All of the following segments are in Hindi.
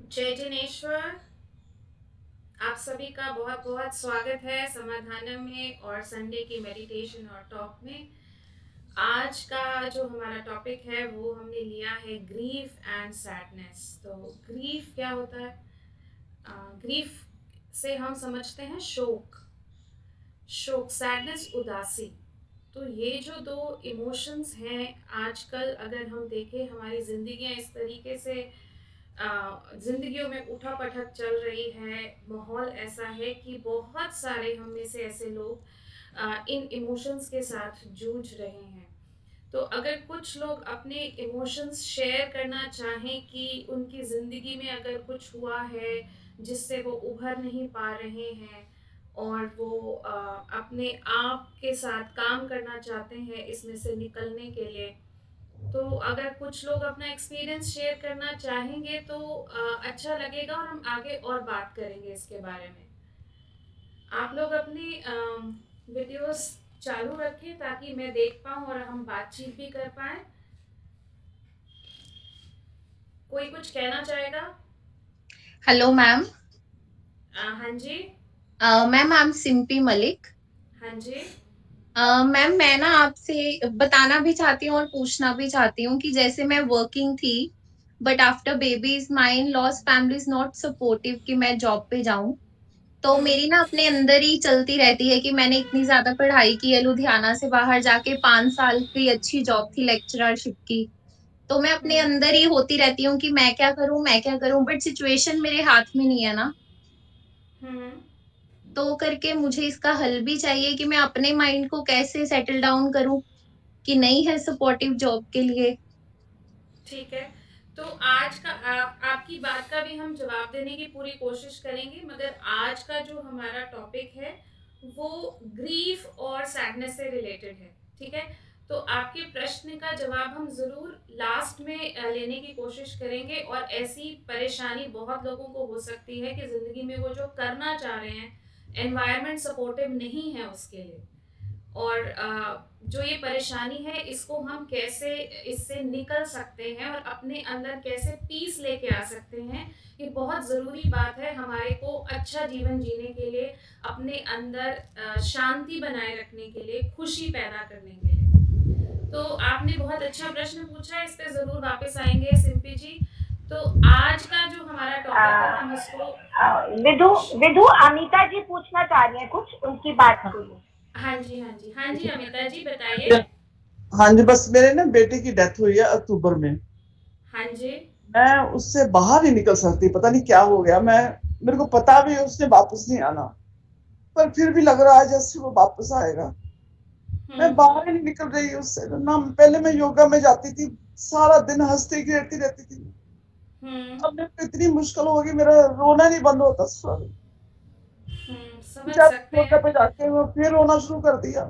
जय जिनेश्वर। आप सभी का बहुत बहुत स्वागत है समाधान में और संडे की मेडिटेशन और टॉक में। आज का जो हमारा टॉपिक है वो हमने लिया है ग्रीफ एंड सैडनेस। तो ग्रीफ क्या होता है? ग्रीफ से हम समझते हैं शोक। शोक, सैडनेस, उदासी। तो ये जो दो इमोशंस हैं, आजकल अगर हम देखें हमारी जिंदगियां इस तरीके से जिंदगियों में उठा पटक चल रही है। माहौल ऐसा है कि बहुत सारे हम में से ऐसे लोग इन इमोशंस के साथ जूझ रहे हैं। तो अगर कुछ लोग अपने इमोशंस शेयर करना चाहें कि उनकी ज़िंदगी में अगर कुछ हुआ है जिससे वो उभर नहीं पा रहे हैं और वो अपने आप के साथ काम करना चाहते हैं इसमें से निकलने के लिए, तो अगर कुछ लोग अपना एक्सपीरियंस शेयर करना चाहेंगे तो अच्छा लगेगा और हम आगे और बात करेंगे इसके बारे में। आप लोग अपनी वीडियोस चालू रखें ताकि मैं देख पाऊँ और हम बातचीत भी कर पाए। कोई कुछ कहना चाहेगा? Hello ma'am. हाँ जी। Ma'am I am Simpy Malik. हाँ जी। मैम मैं ना आपसे बताना भी चाहती हूँ और पूछना भी चाहती हूँ कि जैसे मैं वर्किंग थी, but after baby is my in laws family is not supportive कि मैं जॉब पे जाऊं। तो हम्म। मेरी ना अपने अंदर ही चलती रहती है कि मैंने इतनी ज्यादा पढ़ाई की है, लुधियाना से बाहर जाके 5 साल की अच्छी जॉब थी लेक्चररशिप की। तो मैं अपने हम्म। अंदर ही होती रहती हूँ कि मैं क्या करूं, बट सिचुएशन मेरे हाथ में नहीं है ना। हम्म। तो करके मुझे इसका हल भी चाहिए कि मैं अपने माइंड को कैसे सेटल डाउन करूं कि नहीं है सपोर्टिव जॉब के लिए। ठीक है। तो आज का आपकी बात का भी हम जवाब देने की पूरी कोशिश करेंगे, मगर आज का जो हमारा टॉपिक है वो ग्रीफ और सैडनेस से रिलेटेड है। ठीक है। तो आपके प्रश्न का जवाब हम ज़रूर लास्ट में लेने की कोशिश करेंगे। और ऐसी परेशानी बहुत लोगों को हो सकती है कि ज़िंदगी में वो जो करना चाह रहे हैं, एनवायरनमेंट सपोर्टिव नहीं है उसके लिए। और जो ये परेशानी है इसको हम कैसे इससे निकल सकते हैं और अपने अंदर कैसे पीस लेके आ सकते हैं, ये बहुत ज़रूरी बात है हमारे को अच्छा जीवन जीने के लिए, अपने अंदर शांति बनाए रखने के लिए, खुशी पैदा करने के लिए। तो आपने बहुत अच्छा प्रश्न पूछा है, इस पे ज़रूर वापस आएंगे सिंपी जी। तो आज का जो हमारा टॉपिक है हम इसको विधु विधु अमिता जी पूछना चाह रही हैं कुछ, उनकी बात सुनिए। हाँ जी, हाँ जी, हाँ जी, अमिता जी बताइए। हाँ जी, बस मेरे ना बेटे की डेथ हुई है अक्टूबर में। हाँ जी। मैं उससे बाहर नहीं निकल सकती, पता नहीं क्या हो गया। मेरे को पता भी है उसने वापस नहीं आना, पर फिर भी लग रहा है जैसे वो वापस आएगा। मैं बाहर ही नहीं निकल रही उससे ना। पहले मैं योगा में जाती थी, सारा दिन हंसती खेलती रहती थी। हम्म। अब मेरे को इतनी मुश्किल हो गई, मेरा रोना नहीं बंद होता। सॉरी, समझ जब सकते योगा हैं। पे जाके वो फिर रोना शुरू कर दिया।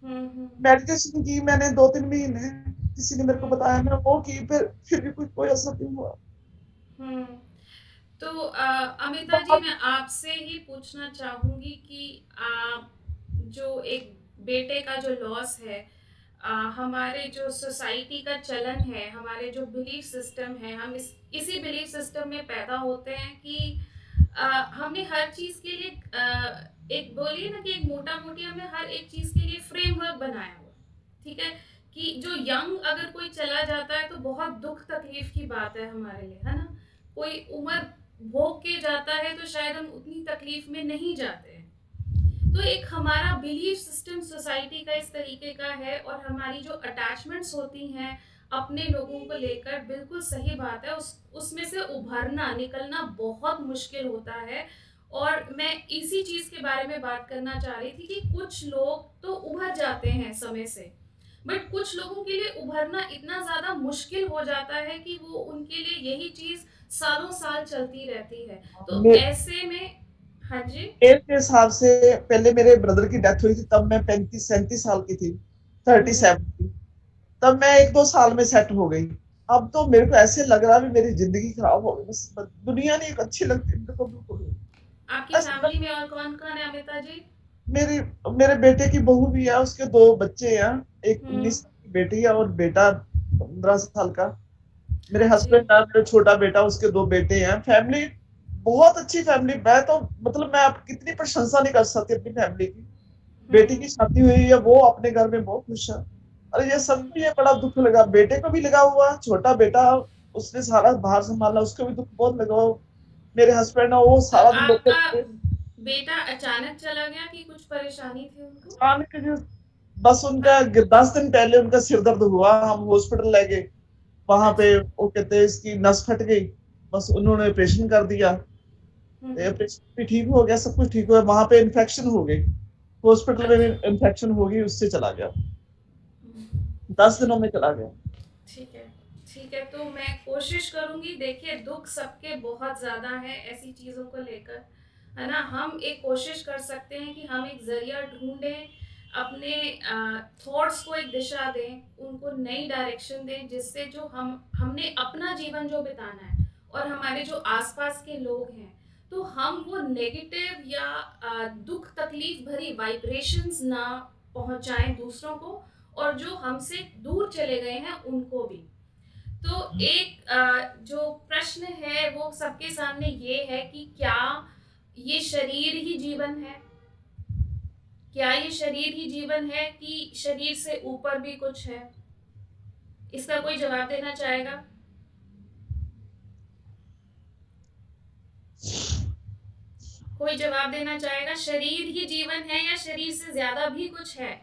हम्म। मेडिटेशन की मैंने 2-3 महीने, किसी ने मेरे को हम्म। बताया, मैं वो की, फिर भी कोई असर नहीं हुआ। हम्म। तो अमिता जी, मैं आपसे ही पूछना चाहूंगी कि आप जो एक बेटे का जो लॉस है, हमारे जो सोसाइटी का चलन है, हमारे जो बिलीफ सिस्टम है, हम इसी बिलीफ सिस्टम में पैदा होते हैं कि हमने हर चीज़ के लिए एक बोलिए ना कि एक मोटा मोटी हमने हर एक चीज़ के लिए फ्रेमवर्क बनाया हुआ। ठीक है। कि जो यंग अगर कोई चला जाता है तो बहुत दुख तकलीफ की बात है हमारे लिए, है ना। कोई उम्र भोग के जाता है तो शायद हम उतनी तकलीफ में नहीं जाते हैं। तो एक हमारा बिलीफ सिस्टम सोसाइटी का इस तरीके का है और हमारी जो अटैचमेंट्स होती हैं अपने लोगों को लेकर, बिल्कुल सही बात है, उसमें से उभरना निकलना बहुत मुश्किल होता है। और मैं इसी चीज़ के बारे में बात करना चाह रही थी कि कुछ लोग तो उभर जाते हैं समय से, बट कुछ लोगों के लिए उभरना इतना ज़्यादा मुश्किल हो जाता है कि वो उनके लिए यही चीज़ सालों साल चलती रहती है। तो मे- ऐसे में हाँ जी। मेरे हिसाब से पहले मेरे ब्रदर की डेथ हुई थी, तब मैं 35-37 साल की थी, थर्टी हम्म। सेवन की। तब मैं 1-2 साल में सेट हो गई। अब तो मेरे को ऐसे लग रहा है मेरी जिंदगी खराब हो गई, बस दुनिया नहीं एक अच्छी लगती मेरे को, बिल्कुल भी। आपकी बस फैमिली में और कौन कौन है अमिता जी? मेरी मेरे बेटे की बहू भी है, उसके 2 बच्चे हैं। एक हम्म। 19 साल की बेटी है और बेटा 15 साल का। मेरे हाँ जी। हस्बैंड है, मेरा छोटा बेटा, उसके 2 बेटे हैं। फैमिली बहुत अच्छी फैमिली। मैं तो मतलब मैं आप कितनी प्रशंसा नहीं कर सकती अपनी फैमिली की। बेटी की शादी हुई है, वो अपने घर में बहुत खुश है। अरे ये सब में ये बड़ा दुख लगा, बेटे को भी लगा हुआ, छोटा बेटा उसने सारा भार संभाला, उसको भी दुख बहुत लगा। मेरे हस्बैंड है, वो तो सारा दिन आपका लोग बेटा अचानक चला गया कि कुछ परेशानी थी उनको? अचानक बस उनका 10 दिन पहले उनका सिर दर्द हुआ, हम हॉस्पिटल ले गए। वहां पे अच्छा। वो कहते हैं इसकी नस फट गई, बस उन्होंने ऑपरेशन कर दिया। हम्म। ऑपरेशन भी ठीक हो गया, सब कुछ ठीक हुआ। वहां पे इन्फेक्शन हो गई, हॉस्पिटल में भी अच्छा। इन्फेक्शन हो गई, उससे चला गया। हम्म। 10 दिनों में चला गया। ठीक है। ठीक है, तो मैं कोशिश करूंगी। देखिए, दुख सबके बहुत ज़्यादा है ऐसी चीज़ों को लेकर, है ना? हम एक कोशिश कर सकते हैं कि हम एक ज़रिया ढूंढें, अपने थॉट्स को एक दिशा दें, उनको नई डायरेक्शन दें, जिससे जो हमने अपना जीवन जो बिताना है और हमारे जो आसपास के लोग हैं, तो हम वो नेगेटिव या दुख तकलीफ भरी वाइब्रेशंस ना पहुंचाएं दूसरों को, और जो हमसे दूर चले गए हैं उनको भी। तो एक जो प्रश्न है वो सबके सामने ये है कि क्या ये शरीर ही जीवन है? क्या ये शरीर ही जीवन है कि शरीर से ऊपर भी कुछ है? इसका कोई जवाब देना चाहेगा? कोई जवाब देना चाहेगा? शरीर ही जीवन है या शरीर से ज्यादा भी कुछ है?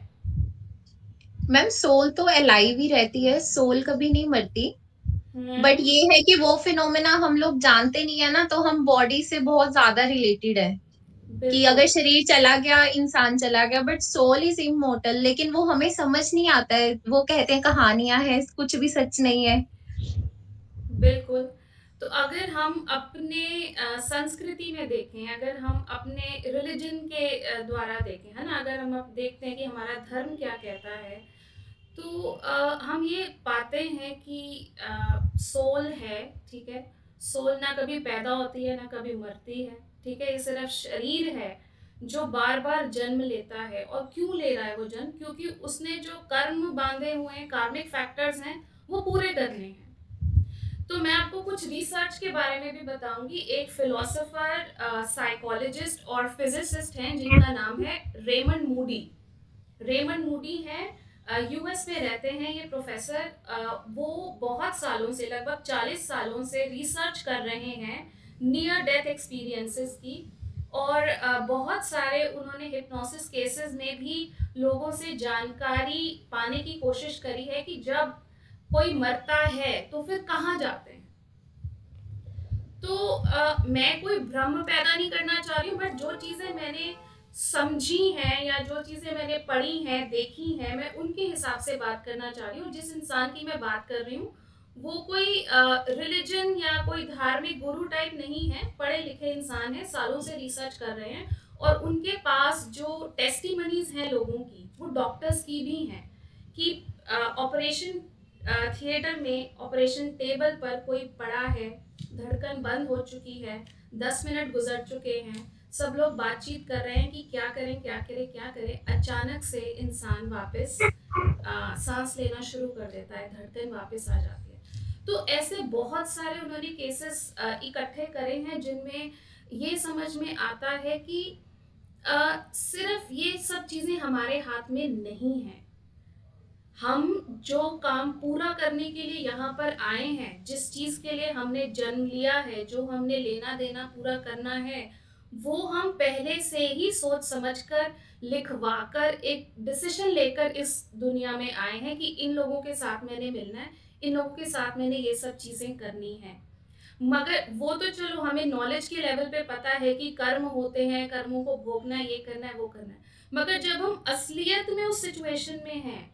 मैम सोल तो अलाइव ही रहती है, सोल कभी नहीं मरती। बट हम्म। ये है कि वो फिनोमेना हम लोग जानते नहीं है ना, तो हम बॉडी से बहुत ज्यादा रिलेटेड है कि बिल्कुल। अगर शरीर चला गया, इंसान चला गया, बट सोल इज इमोर्टल। लेकिन वो हमें समझ नहीं आता है, वो कहते हैं कहानियां हैं, कुछ भी सच नहीं है। बिल्कुल। तो अगर हम अपने संस्कृति में देखें, अगर हम अपने रिलीजन के द्वारा देखें, है ना, अगर हम अब देखते हैं कि हमारा धर्म क्या कहता है, तो हम ये पाते हैं कि सोल है, ठीक है? सोल ना कभी पैदा होती है ना कभी मरती है, ठीक है? ये सिर्फ शरीर है जो बार बार जन्म लेता है। और क्यों ले रहा है वो जन्म? क्योंकि उसने जो कर्म बांधे हुए हैं, कार्मिक फैक्टर्स हैं, वो पूरे करने हैं। तो मैं आपको कुछ रिसर्च के बारे में भी बताऊंगी। एक फिलोसोफर, साइकोलॉजिस्ट और फिजिसिस्ट हैं जिनका नाम है रेमंड मूडी। रेमंड मूडी हैं, यूएस में रहते हैं ये प्रोफेसर। वो बहुत सालों से, लगभग 40 सालों से रिसर्च कर रहे हैं नियर डेथ एक्सपीरियंसेस की। और बहुत सारे उन्होंने हिप्नोसिस केसेस में भी लोगों से जानकारी पाने की कोशिश करी है कि जब कोई मरता है तो फिर कहाँ जाते हैं। तो मैं कोई भ्रम पैदा नहीं करना चाह रही हूँ, बट जो चीज़ें मैंने समझी हैं या जो चीज़ें मैंने पढ़ी हैं, देखी हैं, मैं उनके हिसाब से बात करना चाह रही हूँ। जिस इंसान की मैं बात कर रही हूँ वो कोई रिलीजन या कोई धार्मिक गुरु टाइप नहीं है, पढ़े लिखे इंसान है, सालों से रिसर्च कर रहे हैं। और उनके पास जो टेस्टिमनीज हैं लोगों की, वो डॉक्टर्स की भी हैं कि ऑपरेशन थिएटर में, ऑपरेशन टेबल पर कोई पड़ा है, धड़कन बंद हो चुकी है, 10 मिनट गुजर चुके हैं, सब लोग बातचीत कर रहे हैं कि क्या करें क्या करें क्या करें, अचानक से इंसान वापस सांस लेना शुरू कर देता है, धड़कन वापस आ जाती है। तो ऐसे बहुत सारे उन्होंने केसेस इकट्ठे करे हैं जिनमें ये समझ में आता है कि सिर्फ ये सब चीज़ें हमारे हाथ में नहीं हैं। हम जो काम पूरा करने के लिए यहाँ पर आए हैं, जिस चीज़ के लिए हमने जन्म लिया है, जो हमने लेना देना पूरा करना है, वो हम पहले से ही सोच समझकर, लिखवा कर, एक डिसीजन लेकर इस दुनिया में आए हैं कि इन लोगों के साथ मैंने मिलना है, इन लोगों के साथ मैंने ये सब चीज़ें करनी है। मगर वो तो चलो हमें नॉलेज के लेवल पे पता है कि कर्म होते हैं, कर्मों को भोगना है, ये करना है वो करना है। मगर जब हम असलियत में उस सिचुएशन में हैं,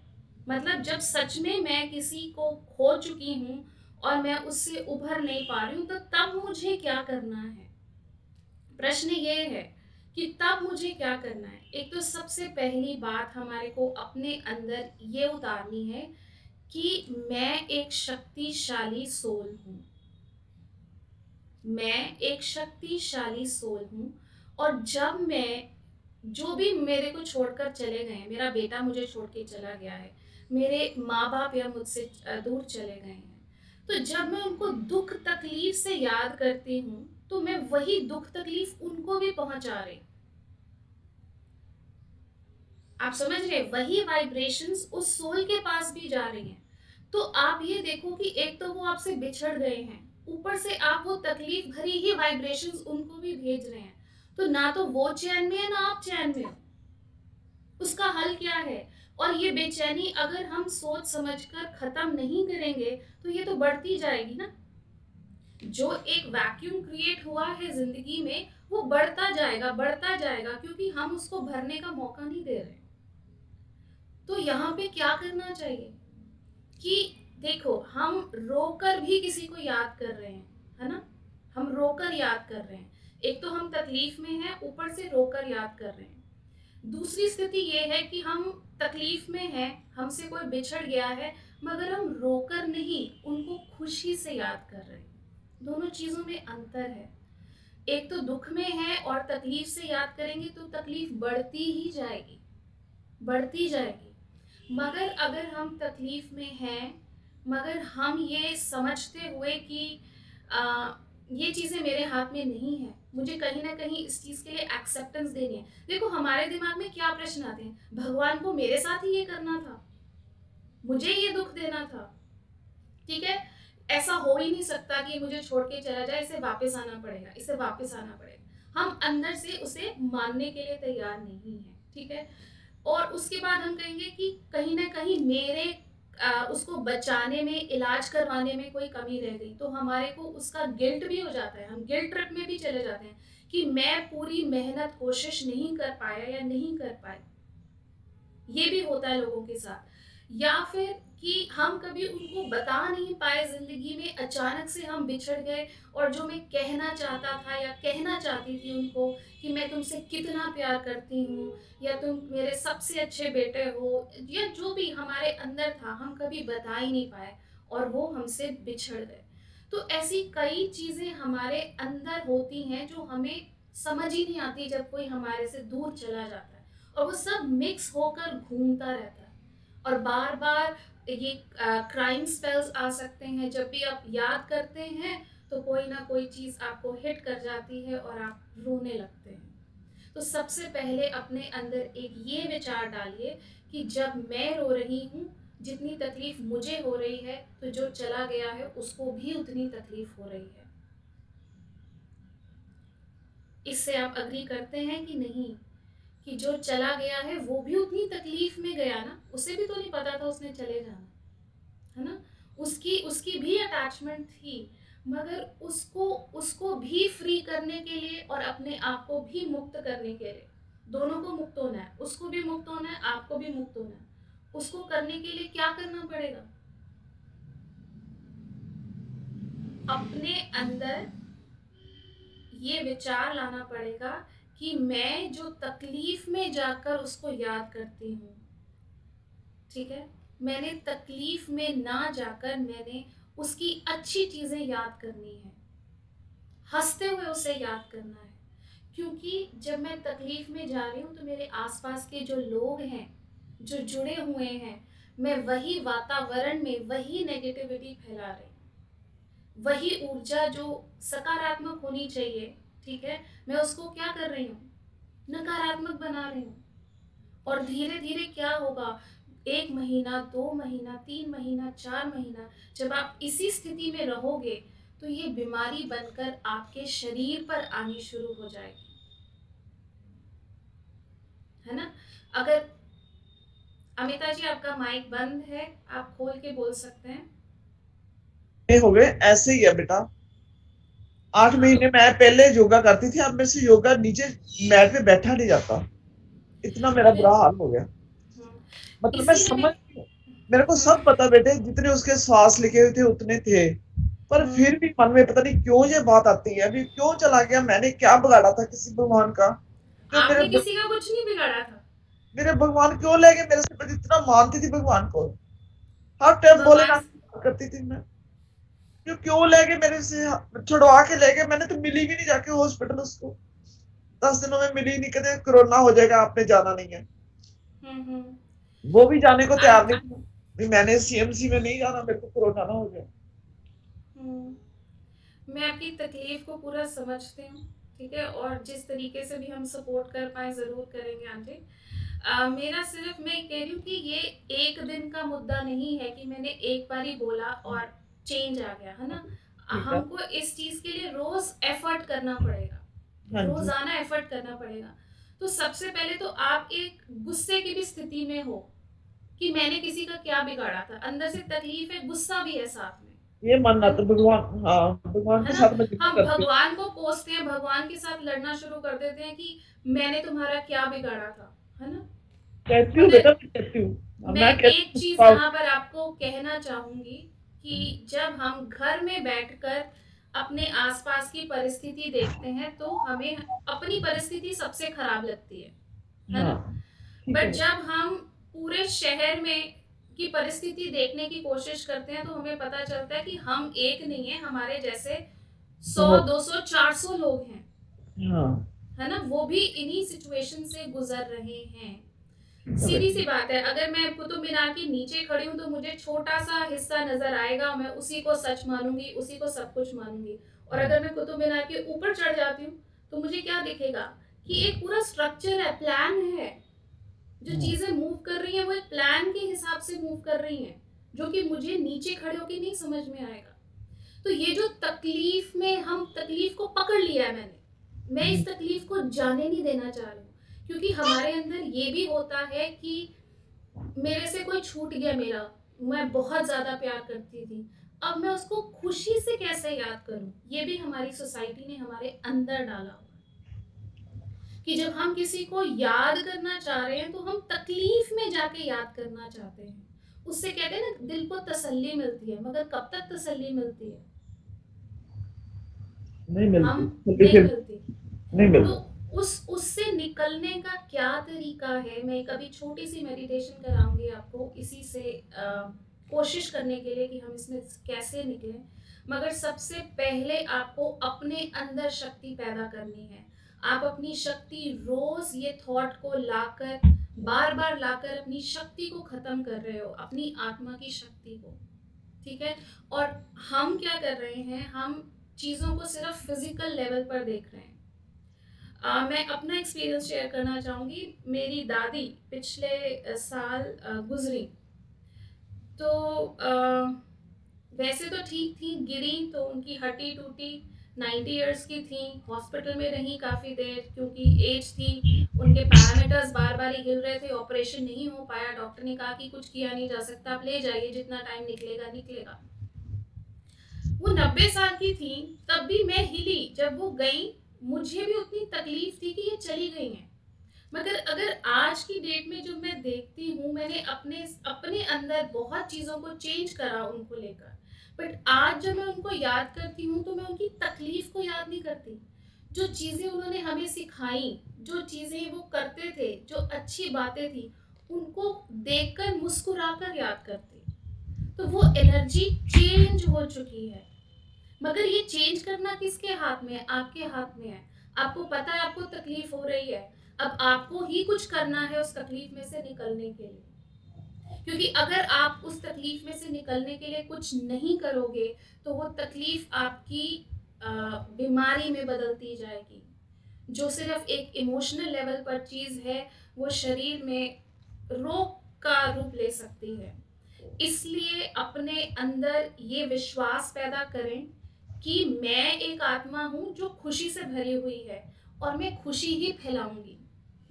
मतलब जब सच में मैं किसी को खो चुकी हूँ और मैं उससे उभर नहीं पा रही हूँ, तो तब मुझे क्या करना है? प्रश्न ये है कि तब मुझे क्या करना है। एक तो सबसे पहली बात हमारे को अपने अंदर ये उतारनी है कि मैं एक शक्तिशाली सोल हूँ। मैं एक शक्तिशाली सोल हूँ। और जब मैं, जो भी मेरे को छोड़कर चले गए हैं, मेरा बेटा मुझे छोड़ के चला गया है, मेरे माँ बाप या मुझसे दूर चले गए हैं, तो जब मैं उनको दुख तकलीफ से याद करती हूँ तो मैं वही दुख तकलीफ उनको भी पहुंचा रही। आप समझ रहे, वही वाइब्रेशंस उस सोल के पास भी जा रही हैं। तो आप ये देखो कि एक तो वो आपसे बिछड़ गए हैं, ऊपर से आप वो तकलीफ भरी ही वाइब्रेशंस उनको भी भेज रहे हैं। तो ना तो वो चैन में है ना आप चैन में हो। उसका हल क्या है? और ये बेचैनी अगर हम सोच समझकर खत्म नहीं करेंगे तो ये तो बढ़ती जाएगी ना। जो एक वैक्यूम क्रिएट हुआ है जिंदगी में वो बढ़ता जाएगा, क्योंकि हम उसको भरने का मौका नहीं दे रहे। तो यहाँ पे क्या करना चाहिए कि देखो, हम रोकर भी किसी को याद कर रहे हैं, है ना, हम रोकर याद कर रहे हैं। एक तो हम तकलीफ में हैं, ऊपर से रोकर याद कर रहे हैं। दूसरी स्थिति ये है कि हम तकलीफ में हैं, हमसे कोई बिछड़ गया है, मगर हम रोकर नहीं, उनको खुशी से याद कर रहे हैं। दोनों चीजों में अंतर है। एक तो दुख में है और तकलीफ से याद करेंगे तो तकलीफ बढ़ती ही जाएगी, बढ़ती जाएगी। मगर अगर हम तकलीफ में हैं, मगर हम ये समझते हुए कि ये चीज़ें मेरे हाथ में नहीं है, मुझे कहीं ना कहीं इस चीज़ के लिए एक्सेप्टेंस देनी है। देखो, हमारे दिमाग में क्या प्रश्न आते हैं, भगवान को मेरे साथ ही ये करना था, मुझे ये दुख देना था, ठीक है, ऐसा हो ही नहीं सकता कि मुझे छोड़ के चला जाए, इसे वापस आना पड़ेगा, इसे वापस आना पड़ेगा। हम अंदर से उसे मानने के लिए तैयार नहीं है, ठीक है। और उसके बाद हम कहेंगे कि कहीं ना कहीं मेरे उसको बचाने में, इलाज करवाने में कोई कमी रह गई, तो हमारे को उसका गिल्ट भी हो जाता है, हम गिल्ट ट्रिप में भी चले जाते हैं कि मैं पूरी मेहनत कोशिश नहीं कर पाया या नहीं कर पाए। ये भी होता है लोगों के साथ। या फिर कि हम कभी उनको बता नहीं पाए, जिंदगी में अचानक से हम बिछड़ गए, और जो मैं कहना चाहता था या कहना चाहती थी उनको कि मैं तुमसे कितना प्यार करती हूँ, या तुम मेरे सबसे अच्छे बेटे हो, या जो भी हमारे अंदर था, हम कभी बता ही नहीं पाए और वो हमसे बिछड़ गए। तो ऐसी कई चीज़ें हमारे अंदर होती हैं जो हमें समझ ही नहीं आती जब कोई हमारे से दूर चला जाता है, और वो सब मिक्स होकर घूमता रहता है। और बार बार ये क्राइम स्पेल्स आ सकते हैं, जब भी आप याद करते हैं तो कोई ना कोई चीज़ आपको हिट कर जाती है और आप रोने लगते हैं। तो सबसे पहले अपने अंदर एक ये विचार डालिए कि जब मैं रो रही हूँ, जितनी तकलीफ मुझे हो रही है, तो जो चला गया है उसको भी उतनी तकलीफ हो रही है। इससे आप अग्री करते हैं कि नहीं, कि जो चला गया है वो भी उतनी तकलीफ में गया ना, उसे भी तो नहीं पता था उसने चले जाना, है ना, उसकी भी अटैचमेंट थी, मगर उसको भी फ्री करने के लिए और अपने आप को भी मुक्त करने के लिए, दोनों को मुक्त होना है, उसको भी मुक्त होना है, आपको भी मुक्त होना है। उसको करने के लिए क्या करना पड़ेगा, अपने अंदर ये विचार लाना पड़ेगा कि मैं जो तकलीफ में जाकर उसको याद करती हूँ, ठीक है, मैंने तकलीफ में ना जाकर मैंने उसकी अच्छी चीज़ें याद करनी है, हंसते हुए उसे याद करना है। क्योंकि जब मैं तकलीफ में जा रही हूँ तो मेरे आसपास के जो लोग हैं, जो जुड़े हुए हैं, मैं वही वातावरण में वही नेगेटिविटी फैला रही, वही ऊर्जा जो सकारात्मक होनी चाहिए, ठीक है, मैं उसको क्या कर रही हूँ, नकारात्मक बना रही हूँ। और धीरे धीरे क्या होगा, 1 महीना, 2 महीना, 3 महीना, 4 महीना, जब आप इसी स्थिति में रहोगे तो ये बीमारी बनकर आपके शरीर पर आनी शुरू हो जाएगी, है ना। अगर अमिता जी, आपका माइक बंद है, आप खोल के बोल सकते हैं। हो गए ऐसे ही है बेटा। 8 महीने मैं पहले योगा करती थी, अब मेरे से योगा नीचे मैट पे बैठा नहीं जाता, इतना मेरा बुरा हाल हो गया। मतलब मैं समझ, मेरे को सब पता बेटे, जितने उसके श्वास लिखे हुए थे उतने थे, पर फिर भी मन में पता नहीं क्यों ये बात आती है, अभी क्यों चला गया, मैंने क्या बिगाड़ा था किसी भगवान का, जो आपने किसी का कुछ नहीं बिगाड़ा था, मेरे भगवान क्यों ले गए मेरे से, मैं इतना मानती थी भगवान को, हर टाइम भोलेनाथ करती थी मैं, क्यों ले गए मेरे से, छुड़वा के ले गए। मैंने तो मिली भी नहीं जाके हॉस्पिटल, उसको 10 दिनों में मिली नहीं, कहते कोरोना हो जाएगा, आपने जाना नहीं है। वो भी जाने को तैयार नहीं थी, मैंने CMC में नहीं जाना, मेरे को कोरोना ना हो जाए। मैं आपकी तकलीफ को पूरा समझती हूँ, ठीक है, और जिस तरीके से भी हम सपोर्ट कर पाए ज़रूर करेंगे आंटी। मेरा सिर्फ मैं कह रही हूँ कि ये एक दिन का मुद्दा नहीं है कि मैंने एक बार ही बोला और चेंज आ गया, है ना। ठीक है। हमको इस चीज़ के लिए रोज़ एफर्ट करना पड़ेगा, हाँ जी। रोज़ाना एफर्ट करना पड़ेगा। तो सबसे पहले तो आप एक गुस्से की भी स्थिति में हो कि मैंने किसी का क्या बिगाड़ा था, अंदर से तकलीफ है, गुस्सा भी है साथ में, ये मानना तो भगवान, हाँ, भगवान है के ना। साथ मैं जिक्र हम करती हूँ। भगवान को कोसते हैं, भगवान के साथ लड़ना शुरू कर देते हैं कि मैंने तुम्हारा क्या बिगाड़ा था, है ना। कहती हूँ मगर बेटा, मैं कहती हूँ, मैं मैं कहती एक हूँ, चीज यहाँ पर आपको कहना चाहूंगी कि जब हम घर में बैठकर अपने आसपास की परिस्थिति देखते हैं तो हमें अपनी परिस्थिति सबसे खराब लगती है ना। हाँ, ठीक बट है। जब हम पूरे शहर में की परिस्थिति देखने की कोशिश करते हैं तो हमें पता चलता है कि हम एक नहीं है, हमारे जैसे 100, बहुत। 200, 400 लोग हैं, हाँ, है ना। वो भी इन्हीं सिचुएशन से गुजर रहे हैं। correct. सीधी सी बात है, अगर मैं कुतुब मीनार के नीचे खड़ी हूँ तो मुझे छोटा सा हिस्सा नजर आएगा, मैं उसी को सच मानूंगी, उसी को सब कुछ मानूंगी। और अगर मैं कुतुब मीनार के ऊपर चढ़ जाती हूँ तो मुझे क्या दिखेगा कि एक पूरा स्ट्रक्चर है, प्लान है, जो चीजें मूव कर रही हैं वो एक प्लान के हिसाब से मूव कर रही हैं, जो कि मुझे नीचे खड़े होकर नहीं समझ में आएगा। तो ये जो तकलीफ में हम तकलीफ को पकड़ लिया है मैंने, मैं इस तकलीफ को जाने नहीं देना चाह रही हूँ, क्योंकि हमारे अंदर ये भी होता है कि मेरे से कोई छूट गया, मेरा मैं बहुत ज्यादा प्यार करती थी, अब मैं उसको खुशी से कैसे याद करूं। ये भी हमारी सोसाइटी ने हमारे अंदर डाला हुआ कि जब हम किसी को याद करना चाह रहे हैं तो हम तकलीफ में जाके याद करना चाहते हैं। उससे कहते हैं ना, दिल को तसल्ली मिलती है, मगर कब तक तसल्ली मिलती है? नहीं हम मिलती, नहीं मिलती। नहीं मिलती। तो उससे निकलने का क्या तरीका है, मैं कभी छोटी सी मेडिटेशन कराऊंगी आपको इसी से कोशिश करने के लिए कि हम इसमें कैसे निकलें। मगर सबसे पहले आपको अपने अंदर शक्ति पैदा करनी है। आप अपनी शक्ति रोज ये थॉट को लाकर, बार बार लाकर अपनी शक्ति को खत्म कर रहे हो, अपनी आत्मा की शक्ति को, ठीक है। और हम क्या कर रहे हैं, हम चीज़ों को सिर्फ फिजिकल लेवल पर देख रहे हैं। मैं अपना एक्सपीरियंस शेयर करना चाहूँगी। मेरी दादी पिछले साल गुजरी, तो वैसे तो ठीक थी, गिरी तो उनकी हड्डी टूटी, 90 इयर्स की थी, हॉस्पिटल में रही काफ़ी देर क्योंकि एज थी, उनके पैरामीटर्स बार बार ही हिल रहे थे, ऑपरेशन नहीं हो पाया, डॉक्टर ने कहा कि कुछ किया नहीं जा सकता, आप ले जाइए, जितना टाइम निकलेगा निकलेगा। वो 90 साल की थी, तब भी मैं हिली जब वो गई, मुझे भी उतनी तकलीफ थी कि ये चली गई हैं। मगर अगर आज की डेट में जो मैं देखती हूँ, मैंने अपने अंदर बहुत चीज़ों को चेंज करा उनको लेकर, बट आज जब मैं उनको याद करती हूँ तो मैं उनकी तकलीफ को याद नहीं करती। जो चीज़ें उन्होंने हमें सिखाई, जो चीज़ें वो करते थे, जो अच्छी बातें थी, उनको देखकर मुस्कुराकर याद करती। तो वो एनर्जी चेंज हो चुकी है। मगर ये चेंज करना किसके हाथ में है? आपके हाथ में है। आपको पता है आपको तकलीफ हो रही है, अब आपको ही कुछ करना है उस तकलीफ में से निकलने के लिए। क्योंकि अगर आप उस तकलीफ में से निकलने के लिए कुछ नहीं करोगे तो वो तकलीफ आपकी बीमारी में बदलती जाएगी। जो सिर्फ एक इमोशनल लेवल पर चीज़ है, वो शरीर में रोग का रूप ले सकती है। इसलिए अपने अंदर ये विश्वास पैदा करें कि मैं एक आत्मा हूँ जो खुशी से भरी हुई है और मैं खुशी ही फैलाऊंगी,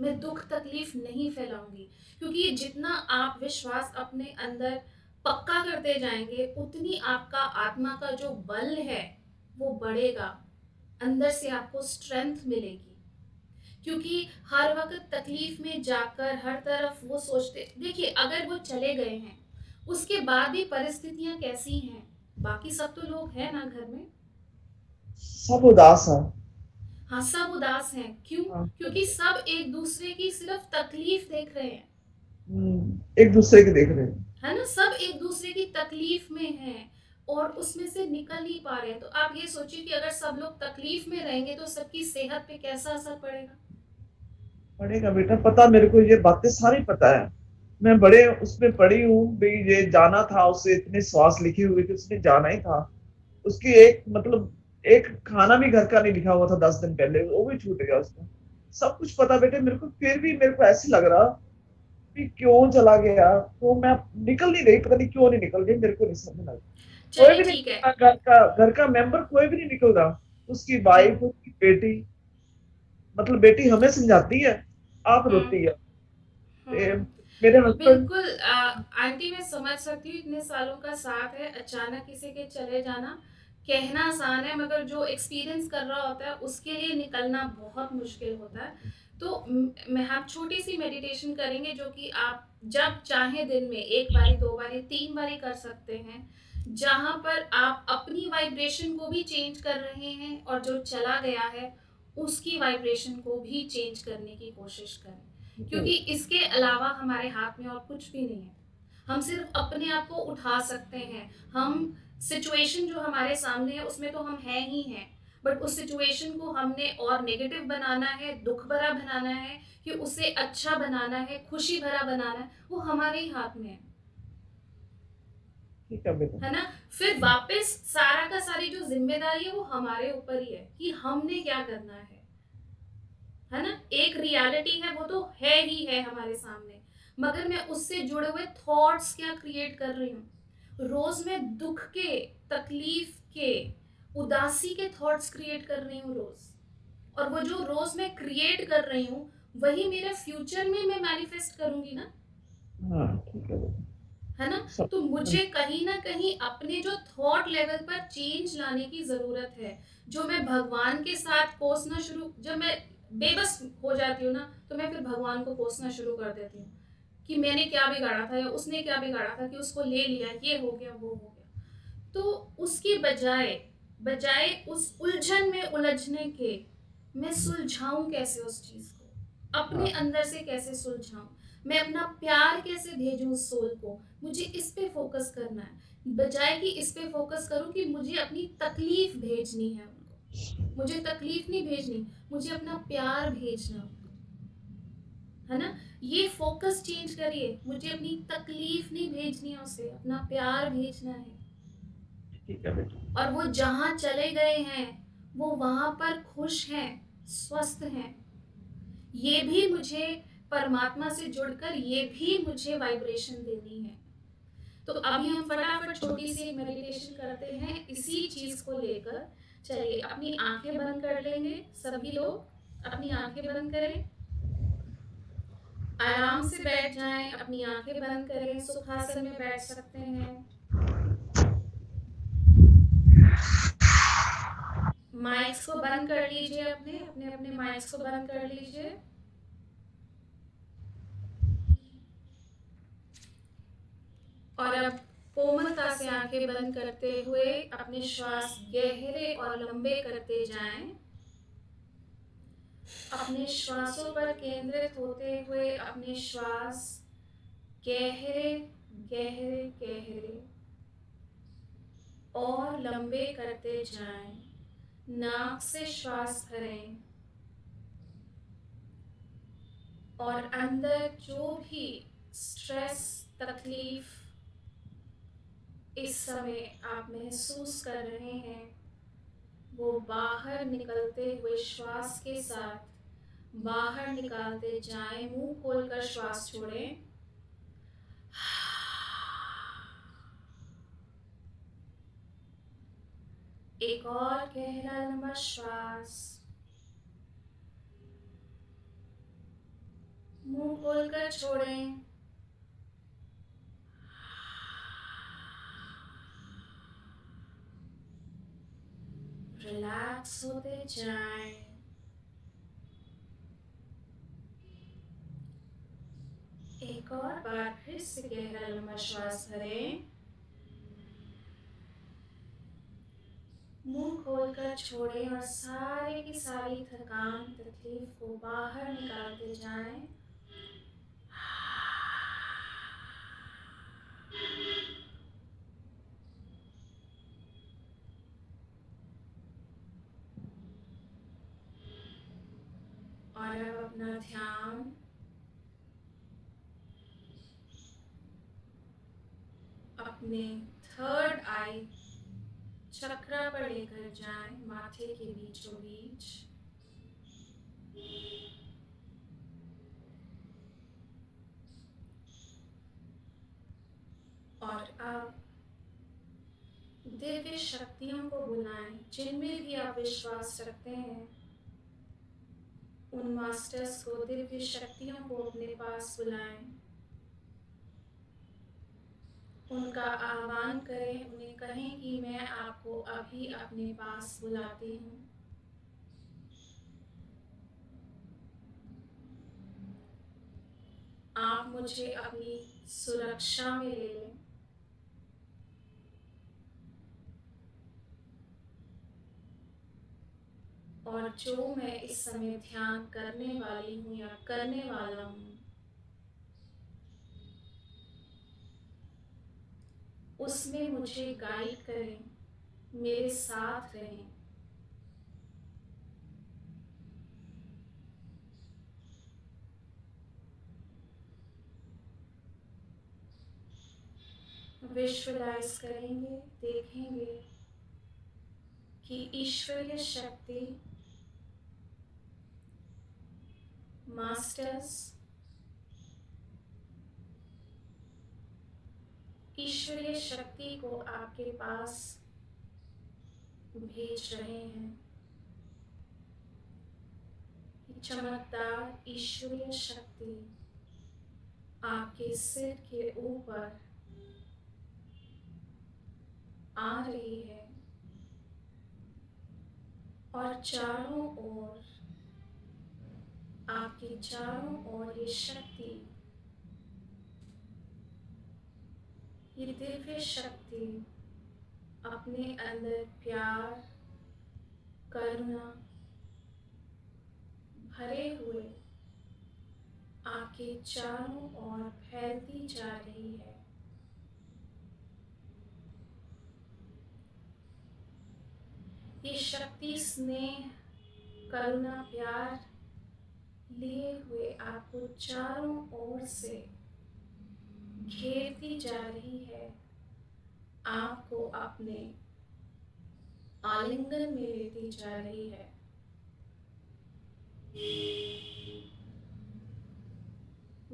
मैं दुख तकलीफ नहीं फैलाऊंगी। क्योंकि जितना आप विश्वास अपने अंदर पक्का करते जाएंगे, उतनी आपका आत्मा का जो बल है वो बढ़ेगा, अंदर से आपको स्ट्रेंथ मिलेगी। क्योंकि हर वक्त तकलीफ में जाकर हर तरफ वो सोचते, देखिए अगर वो चले गए हैं उसके बाद भी परिस्थितियां कैसी हैं, बाकी सब तो लोग हैं ना घर में, सब उदास है। हाँ सब उदास हैं। क्यों? क्योंकि सब एक दूसरे की सिर्फ तकलीफ देख रहे हैं, एक दूसरे के देख रहे हैं, है ना। सब एक दूसरे की तकलीफ में हैं और उसमें से निकल नहीं पा रहे हैं। तो आप ये सोचिए कि अगर सब लोग तकलीफ में रहेंगे तो सबकी सेहत पे कैसा असर पड़ेगा? पड़ेगा बेटा, पता मेरे को, ये बातें सारी पता है। मैं बड़े उसमें पढ़ी हूँ भी, ये जाना था उसे, इतने श्वास लिखे हुए थे, उसने जाना ही था। उसकी एक मतलब एक खाना भी घर का नहीं लिखा हुआ था 10 दिन पहले, वो भी छूट गया उसका। सब कुछ पता बेटे मेरे को, फिर भी मेरे को ऐसे लग रहा कि क्यों चला गया। तो मैं निकल नहीं रही, पता नहीं क्यों नहीं निकल रही, मेरे को नहीं समझ लग। कोई चलिए भी नहीं ठीक है। निकल रहा, घर का मेंबर कोई भी नहीं निकल रहा। उसकी वाइफ, उसकी बेटी, मतलब बेटी हमें समझाती है, आप हम्म। रोती है। ए, हम्म। मेरे हस्बैंड। बिल्कुल आंटी मैं समझ सकती हूँ, इतने सालों का साथ है, अचानक किसी के चले जाना कहना आसान है, मगर जो एक्सपीरियंस कर रहा होता है उसके लिए निकलना बहुत मुश्किल होता है। तो मैं हम छोटी सी मेडिटेशन करेंगे जो कि आप जब चाहे दिन में एक बारी, दो बारी, तीन बारी कर सकते हैं, जहाँ पर आप अपनी वाइब्रेशन को भी चेंज कर रहे हैं और जो चला गया है उसकी वाइब्रेशन को भी चेंज करने की कोशिश करें, क्योंकि इसके अलावा हमारे हाथ में और कुछ भी नहीं है। हम सिर्फ अपने आप को उठा सकते हैं। हम सिचुएशन जो हमारे सामने है उसमें तो हम हैं ही हैं, बट उस सिचुएशन को हमने और नेगेटिव बनाना है, दुख भरा बनाना है, कि उसे अच्छा बनाना है, खुशी भरा बनाना है, वो हमारे ही हाथ में ठीक है बेटा। है ना। फिर वापस सारा का सारी जो जिम्मेदारी है वो हमारे ऊपर ही है कि हमने क्या करना है ना। एक रियलिटी है, वो तो है ही है हमारे सामने, मगर मैं उससे जुड़े हुए थॉट्स क्या क्रिएट कर रही हूँ। रोज मैं दुख के, तकलीफ के, उदासी के थॉट्स क्रिएट कर रही हूँ रोज, और वो जो रोज मैं क्रिएट कर रही हूँ वही मेरे फ्यूचर में मैं मैनिफेस्ट करूंगी ना, हाँ ठीक है बेटा। है ना। सब। तो मुझे कहीं ना कहीं अपने जो थॉट लेवल पर चेंज लाने की जरूरत है। जो मैं भगवान के साथ कोसना शुरू, जब मैं बेबस हो जाती हूँ ना, तो मैं फिर भगवान को कोसना शुरू कर देती हूँ कि मैंने क्या बिगाड़ा था या उसने क्या बिगाड़ा था कि उसको ले लिया, ये हो गया, वो हो गया। तो उसकी बजाय बजाय उस उलझन में उलझने के, मैं सुलझाऊं कैसे उस चीज को, अपने हाँ अंदर से कैसे सुलझाऊं, मैं अपना प्यार कैसे भेजूं उस सोल को, मुझे इस पे फोकस करना है। बजाय कि इस पे फोकस करूं कि मुझे अपनी तकलीफ भेजनी है उनको, मुझे तकलीफ नहीं भेजनी, मुझे अपना प्यार भेजना उनको, है ना। ये फोकस चेंज करिए, मुझे अपनी तकलीफ नहीं भेजनी है उसे, अपना प्यार भेजना है। ठीक है बेटा। और वो जहाँ चले गए हैं वो वहां पर खुश हैं, स्वस्थ हैं। ये भी मुझे परमात्मा से जुड़कर ये भी मुझे वाइब्रेशन देनी है। तो अभी हम फटाफट छोटी सी मेडिटेशन करते हैं इसी चीज को लेकर। चलिए अपनी आंखें बंद कर लेंगे, सभी लोग अपनी आंखें बंद करें, आराम से बैठ जाएं, अपनी आंखें बंद करें, सुखासन में बैठ सकते हैं। माइक्स को बंद कर लीजिए, अपने अपने अपने माइक्स को बंद कर लीजिए। और अब कोमलता से आंखें बंद करते हुए अपने श्वास गहरे और लंबे करते जाएं। अपने श्वासों पर केंद्रित होते हुए अपने श्वास गहरे गहरे गहरे और लंबे करते जाएं। नाक से श्वास भरें और अंदर जो भी स्ट्रेस, तकलीफ इस समय आप महसूस कर रहे हैं वो बाहर निकलते हुए श्वास के साथ बाहर निकालते जाएं। मुंह खोलकर श्वास छोड़ें। एक और गहरा लंबा श्वास, मुंह खोलकर छोड़ें। रिलैक्स होते जाएं। एक और बार फिर से गहरा लंबा श्वास भरें, मुंह खोलकर छोड़ें और सारे की सारी थकान, तकलीफ को बाहर निकालते जाएं। और अब अपना ध्यान अपने थर्ड आई चक्रा पर लेकर जाएं, माथे के बीचों बीच। और अब दिव्य शक्तियों को बुलाएं, जिनमें भी आप विश्वास रखते हैं। उन मास्टर्स को, दिव्य शक्तियों को अपने पास बुलाएं। उनका आह्वान करें, उन्हें कहें कि मैं आपको अभी अपने पास बुलाती हूँ। आप मुझे अपनी सुरक्षा में ले लें। और जो मैं इस समय ध्यान करने वाली हूँ या करने वाला हूँ, उसमें मुझे गाइड करें, मेरे साथ रहें। विजुअलाइज करेंगे, देखेंगे कि ईश्वरीय शक्ति, मास्टर्स ईश्वरीय शक्ति को आपके पास भेज रहे हैं। चमकदार ईश्वरीय शक्ति आपके सिर के ऊपर आ रही है और चारों ओर, आपके चारों ओर ये शक्ति, ये दिव्य शक्ति अपने अंदर प्यार, करुणा भरे हुए आपके चारों ओर फैलती जा रही है। ये शक्ति स्नेह, करुणा, प्यार लिए हुए आपको चारों ओर से घेरती जा रही है, आपको अपने आलिंगन में लेती जा रही है।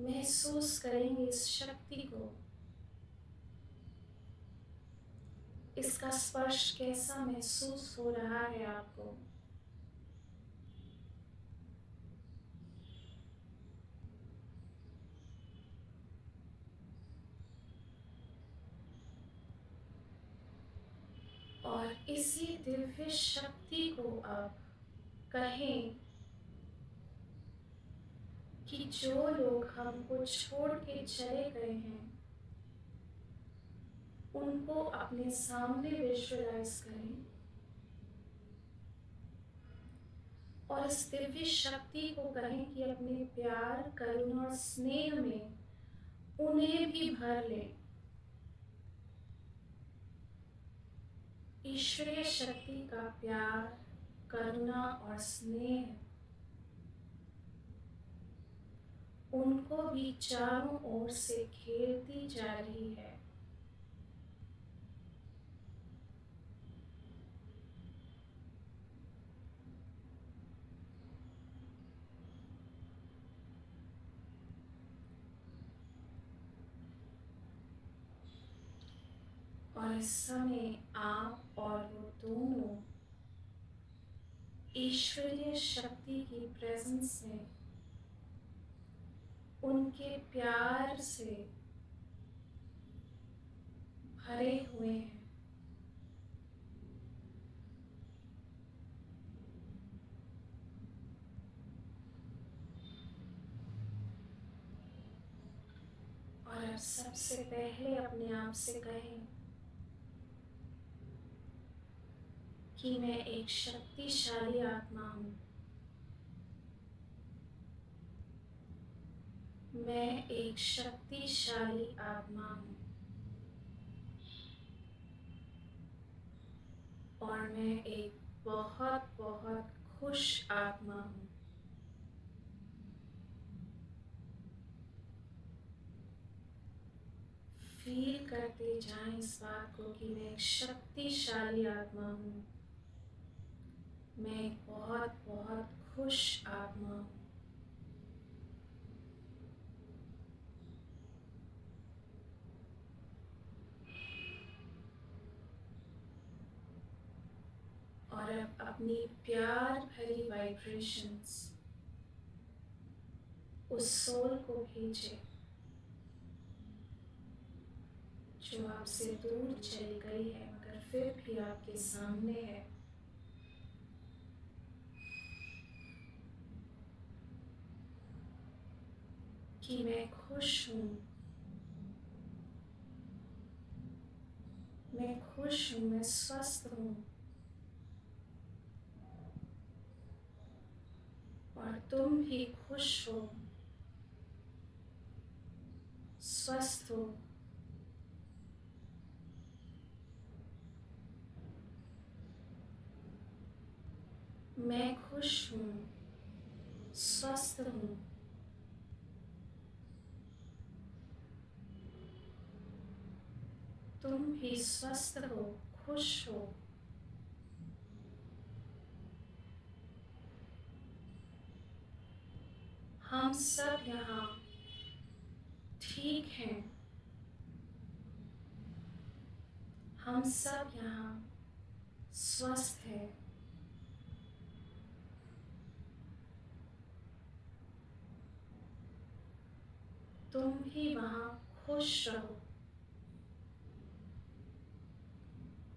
महसूस करेंगे इस शक्ति को, इसका स्पर्श कैसा महसूस हो रहा है आपको। और इसी दिव्य शक्ति को अब कहें कि जो लोग हमको छोड़ के चले गए हैं, उनको अपने सामने विजुअलाइज करें और इस दिव्य शक्ति को कहें कि अपने प्यार, करुणा और स्नेह में उन्हें भी भर लें। ईश्वरीय शक्ति का प्यार, करुणा और स्नेह उनको भी चारों ओर से घेरती जा रही है। और इस समय आप और वो दोनों ईश्वरीय शक्ति की प्रेजेंस में, उनके प्यार से भरे हुए हैं। और अब सबसे पहले अपने आप से कहें कि मैं एक शक्तिशाली आत्मा हूँ। मैं एक शक्तिशाली आत्मा हूँ और मैं एक बहुत बहुत खुश आत्मा हूँ। फील करते जाएं इस बात को कि मैं एक शक्तिशाली आत्मा हूँ, मैं एक बहुत बहुत खुश आत्मा हूँ। और अब अपनी प्यार भरी वाइब्रेशंस उस सोल को भेजे जो आपसे दूर चली गई है मगर फिर भी आपके सामने है। कि मैं खुश हूँ, मैं खुश हूँ, मैं स्वस्थ हूँ और तुम भी खुश हो, स्वस्थ हो। मैं खुश हूँ, स्वस्थ हूँ। तुम भी स्वस्थ हो, खुश हो। हम सब यहाँ ठीक हैं, हम सब यहाँ स्वस्थ हैं। तुम भी वहाँ खुश रहो,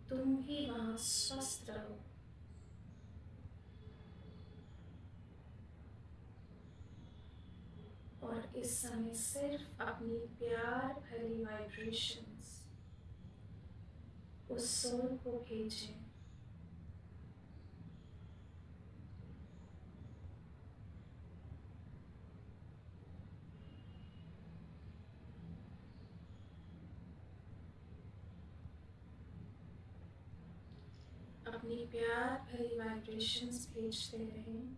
तुम भी वहाँ स्वस्थ रहो। और इस समय सिर्फ अपनी प्यार भरी वाइब्रेशंस उस सोल को भेजें अपनी प्यार भरी वाइब्रेशंस भेजते रहें।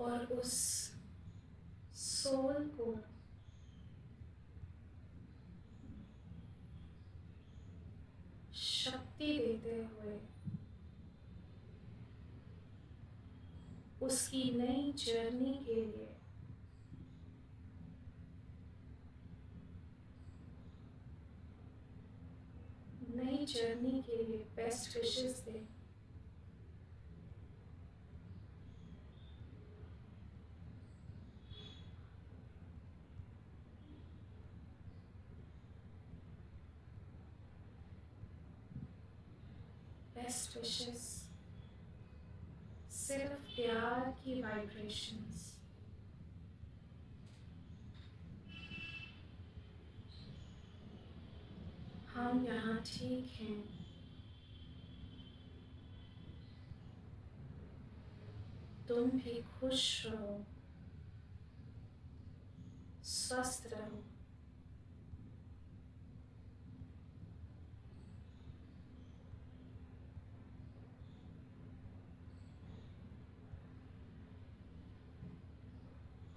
और उस सोल को शक्ति देते हुए उसकी नई जर्नी के लिए बेस्ट विशेस दें। बेस्ट विशेस, सिर्फ प्यार की वाइब्रेशंस। हम यहाँ ठीक हैं, तुम भी खुश रहो, स्वस्थ रहो।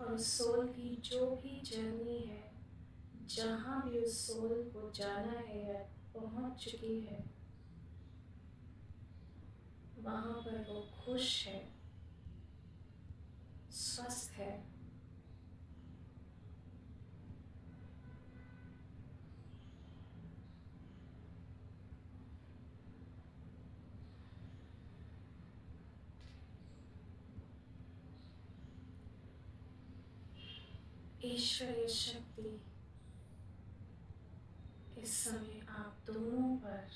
और उस सोल की जो भी जर्नी है, जहाँ भी उस सोल को जाना है या पहुँच चुकी है, वहाँ पर वो खुश है, स्वस्थ है। ईश्वरीय शक्ति इस समय आप दोनों पर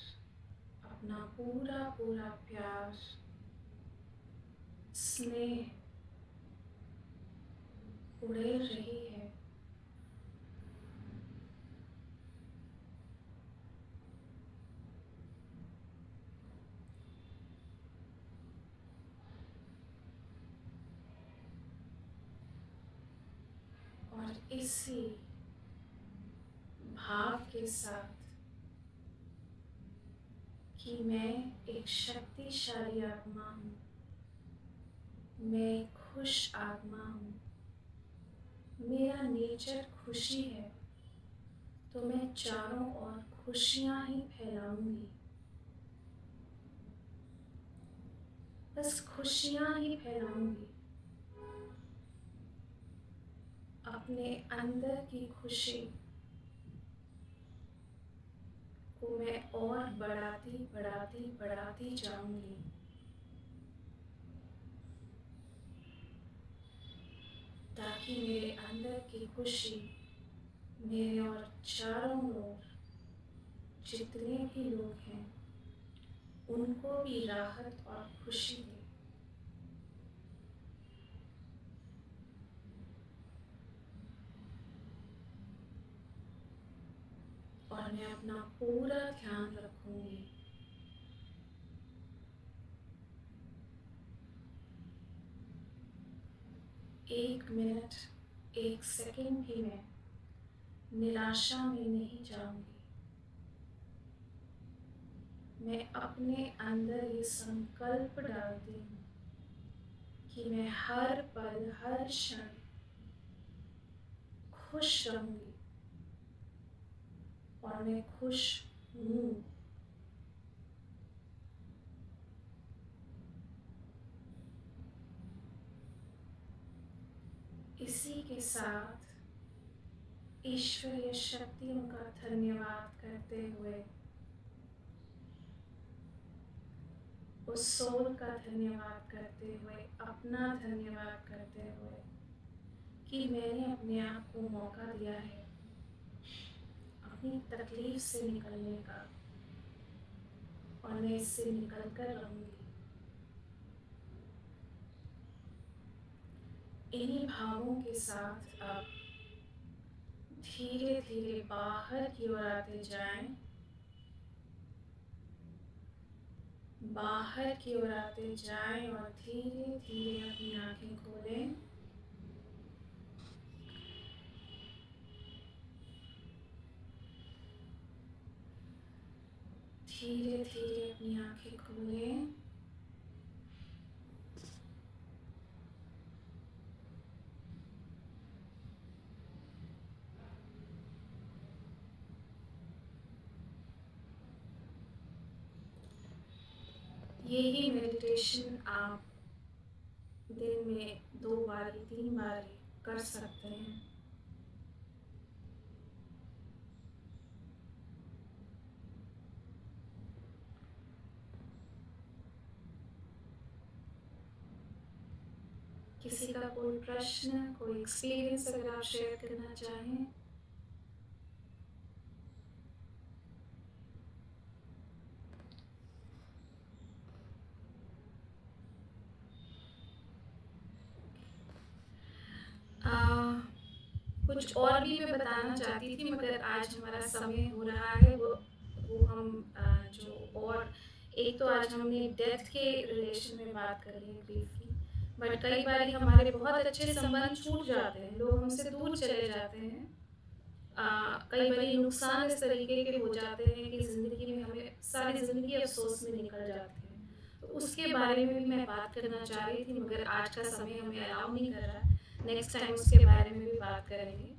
अपना पूरा पूरा प्यार, स्नेह उड़ेल रही है। और इसी भाव के साथ कि मैं एक शक्तिशाली आत्मा हूँ, मैं एक खुश आत्मा हूँ, मेरा नेचर खुशी है, तो मैं चारों ओर खुशियाँ ही फैलाऊंगी, बस खुशियाँ ही फैलाऊंगी। अपने अंदर की खुशी को मैं और बढ़ाती बढ़ाती बढ़ाती जाऊंगी, ताकि मेरे अंदर की खुशी मेरे और चारों ओर जितने भी लोग हैं उनको भी राहत और खुशी दे। और मैं अपना पूरा ध्यान रखूंगी एक मिनट, एक सेकंड भी मैं निराशा में नहीं जाऊंगी। मैं अपने अंदर ये संकल्प डालती हूँ कि मैं हर पल हर क्षण खुश रहूंगी, और मैं खुश हूँ। इसी के साथ ईश्वरीय शक्तियों का धन्यवाद करते हुए, उस सोल का धन्यवाद करते हुए, अपना धन्यवाद करते हुए कि मैंने अपने आप को मौका दिया है अपनी तकलीफ से निकलने का, और मैं इससे निकल कर रहूंगी। इन्हीं भावों के साथ अब धीरे धीरे बाहर की ओर आते जाएं, बाहर की ओर आते जाएं और धीरे धीरे अपनी आंखें खोलें। धीरे धीरे अपनी आंखें खोलें। यही मेडिटेशन आप दिन में 2 बार 3 बार कर सकते हैं। किसी का कोई प्रश्न, कोई एक्सपीरियंस अगर आप शेयर करना चाहें। कुछ और भी मैं बताना चाहती थी, मगर आज हमारा समय हो रहा है, वो हम जो और एक तो आज हमने डेथ के रिलेशन में बात करी है ब्रीफली, बट कई बार हमारे बहुत अच्छे संबंध छूट जाते हैं, लोग हमसे दूर चले जाते हैं। कई बार नुकसान इस तरीके के हो जाते हैं कि ज़िंदगी में हमें सारी ज़िंदगी अफसोस में निकल जाती है। तो उसके बारे में भी मैं बात करना चाह रही थी, मगर आज का समय हमें अलाउ नहीं कर रहा है। नेक्स्ट टाइम उसके बारे में भी बात करेंगे।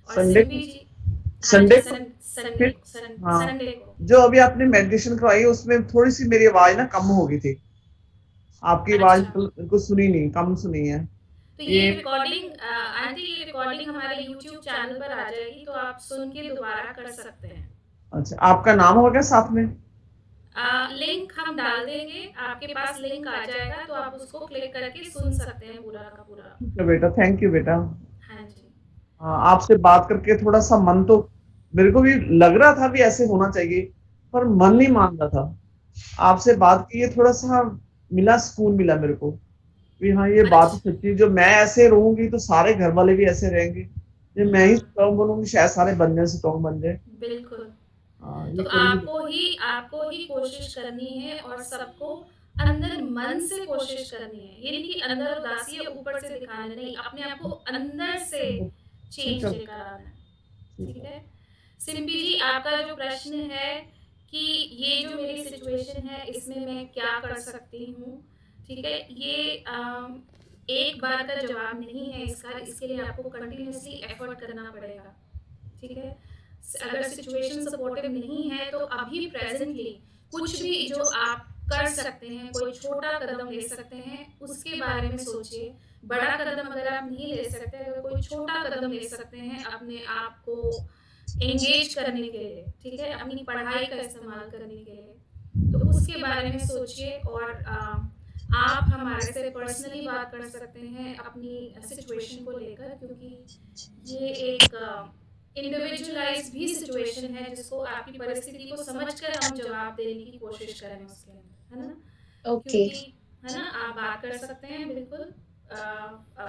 और संडे सिम्पी जी, हाँ संडे जी, को संडे फिर को हाँ, संडे को। जो अभी आपने मेडिटेशन करवाई है उसमें थोड़ी सी मेरी आवाज ना कम हो गई थी। आपकी आवाज अच्छा, बिल्कुल सुनी नहीं, कम सुनी है तो ये। ये रिकॉर्डिंग आंटी, ये रिकॉर्डिंग हमारे यूट्यूब चैनल पर आ जाएगी, तो आप सुन के दोबारा कर सकते हैं। अच्छा, आपका नाम होगा साथ में? लिंक हम डाल देंगे, आपके पास लिंक आ जाएगा, तो आप उसको क्लिक करके सुन सकते हैं पूरा का पूरा। ठीक है बेटा, थैंक यू बेटा। हाँ जी। हाँ, आपसे बात करके थोड़ा सा मन तो मेरे को भी लग रहा था भी ऐसे होना चाहिए, पर मन नहीं मान रहा था। आपसे बात की, ये थोड़ा सा मिला, सुकून मिला मेरे को भी। हाँ, ये बात अच्छा, सच्ची, जो मैं ऐसे रहूंगी तो सारे घर वाले भी ऐसे रहेंगे। जो मैं ही हाँ, स्ट्रॉन्ग बनूंगी, शायद सारे बन जाए, स्ट्रॉन्ग बन जाए। बिल्कुल। हाँ, तो ये करेंगे। आपको ही कोशिश करनी है, और सबको अंदर मन से कोशिश करनी है। ये नहीं कि अंदर उदासी है ऊपर से दिखाना, नहीं, अपने आप को अंदर से ठीक चेंज है, लेकर आना है। ठीक ठीक है। है। सिम्पी जी, आपका जो प्रश्न है कि ये जो मेरी सिचुएशन है इसमें मैं क्या कर सकती हूँ, ठीक है? ये एक बार का जवाब नहीं है इसका, इसके लिए आपको कंटिन्यूअसली एफर्ट करना पड़ेगा, ठीक है? अगर सिचुएशन सपोर्टिव नहीं है तो अभी प्रेजेंटली कुछ भी जो आप कर सकते हैं, कोई छोटा कदम ले सकते हैं, उसके बारे में सोचिए। बड़ा कदम अगर आप नहीं ले सकते, अगर कोई छोटा कदम ले सकते हैं अपने आप को एंगेज करने के लिए, ठीक है? अपनी पढ़ाई का इस्तेमाल करने के लिए, तो उसके बारे में सोचिए। और आप हमारे से पर्सनली बात कर सकते हैं अपनी सिचुएशन को लेकर, क्योंकि ये एक इंडिविजुअलाइज्ड भी सिचुएशन है जिसको आपकी परिस्थिति को समझकर हम जवाब देने की कोशिश करें उसके अंदर, है ना? ओके। क्योंकि है ना, आप बात कर सकते हैं बिल्कुल।